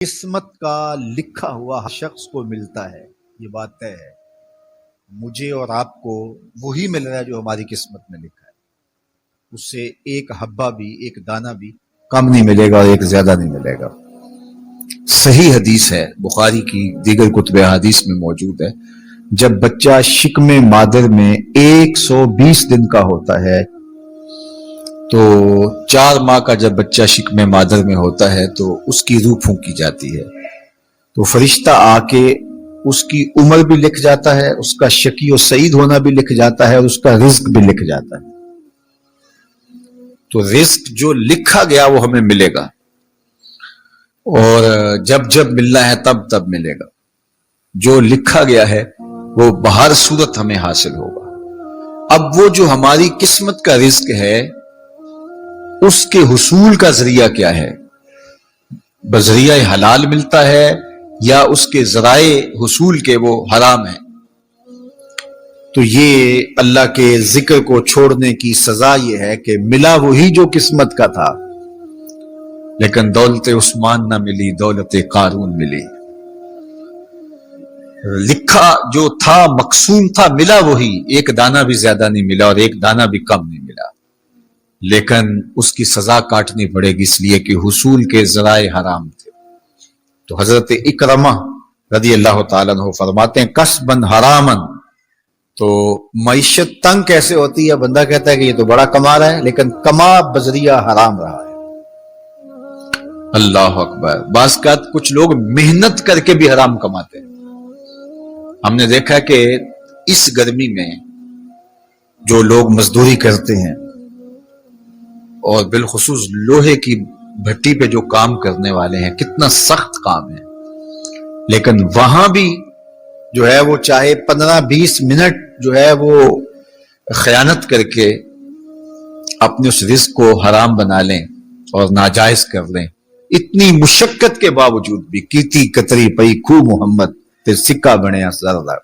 قسمت کا لکھا ہوا ہر شخص کو ملتا ہے، یہ بات طے ہے۔ مجھے اور آپ کو وہی مل رہا ہے جو ہماری قسمت میں لکھا ہے، اس سے ایک حبہ بھی، ایک دانہ بھی کم نہیں ملے گا اور ایک زیادہ نہیں ملے گا۔ صحیح حدیث ہے، بخاری کی دیگر کتب حدیث میں موجود ہے، جب بچہ شکم مادر میں 120 دن کا ہوتا ہے تو 4 ماہ کا جب بچہ شکم مادر میں ہوتا ہے تو اس کی روح پھونکی جاتی ہے، تو فرشتہ آ کے اس کی عمر بھی لکھ جاتا ہے، اس کا شقی و سعید ہونا بھی لکھ جاتا ہے، اور اس کا رزق بھی لکھ جاتا ہے۔ تو رزق جو لکھا گیا وہ ہمیں ملے گا، اور جب جب ملنا ہے تب تب ملے گا۔ جو لکھا گیا ہے وہ بہر صورت ہمیں حاصل ہوگا۔ اب وہ جو ہماری قسمت کا رزق ہے اس کے حصول کا ذریعہ کیا ہے؟ بذریعہ حلال ملتا ہے یا اس کے ذرائع حصول کے وہ حرام ہے؟ تو یہ اللہ کے ذکر کو چھوڑنے کی سزا یہ ہے کہ ملا وہی جو قسمت کا تھا، لیکن دولت عثمان نہ ملی، دولت قارون ملی۔ لکھا جو تھا، مقسوم تھا، ملا وہی، ایک دانہ بھی زیادہ نہیں ملا اور ایک دانہ بھی کم نہیں ملا، لیکن اس کی سزا کاٹنی پڑے گی، اس لیے کہ حصول کے ذرائع حرام تھے۔ تو حضرت اکرمہ رضی اللہ تعالیٰ عنہ فرماتے ہیں کسبن حرامن، تو معیشت تنگ کیسے ہوتی ہے؟ بندہ کہتا ہے کہ یہ تو بڑا کما رہا ہے لیکن کما بذریعہ حرام رہا ہے۔ اللہ اکبر۔ بعض اوقات کچھ لوگ محنت کر کے بھی حرام کماتے ہیں۔ ہم نے دیکھا کہ اس گرمی میں جو لوگ مزدوری کرتے ہیں اور بالخصوص لوہے کی بھٹی پہ جو کام کرنے والے ہیں، کتنا سخت کام ہے، لیکن وہاں بھی جو ہے وہ چاہے 15-20 منٹ جو ہے وہ خیانت کر کے اپنے اس رزق کو حرام بنا لیں اور ناجائز کر لیں، اتنی مشقت کے باوجود بھی کیتی کتری پئی خو محمد تے سکہ بنیا زردہ۔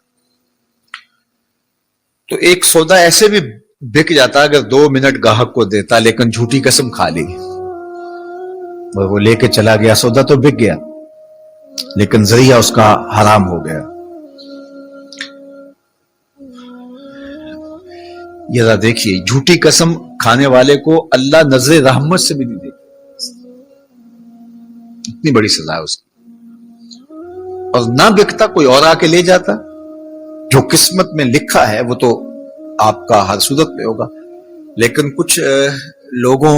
تو ایک سودا ایسے بھی بک جاتا اگر 2 منٹ گاہک کو دیتا، لیکن جھوٹی قسم کھا لی اور وہ لے کے چلا گیا، سودا تو بک گیا لیکن ذریعہ اس کا حرام ہو گیا۔ یہ دیکھیے، جھوٹی قسم کھانے والے کو اللہ نظر رحمت سے بھی نہیں دیتا، اتنی بڑی سزا ہے اس کی، اور نہ بکتا کوئی اور آ کے لے جاتا۔ جو قسمت میں لکھا ہے وہ تو آپ کا ہر صورت میں ہوگا، لیکن کچھ لوگوں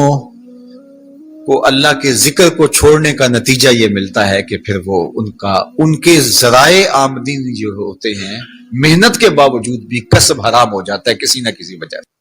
کو اللہ کے ذکر کو چھوڑنے کا نتیجہ یہ ملتا ہے کہ پھر وہ ان کے ذرائع آمدنی جو ہوتے ہیں، محنت کے باوجود بھی کسب حرام ہو جاتا ہے کسی نہ کسی وجہ سے۔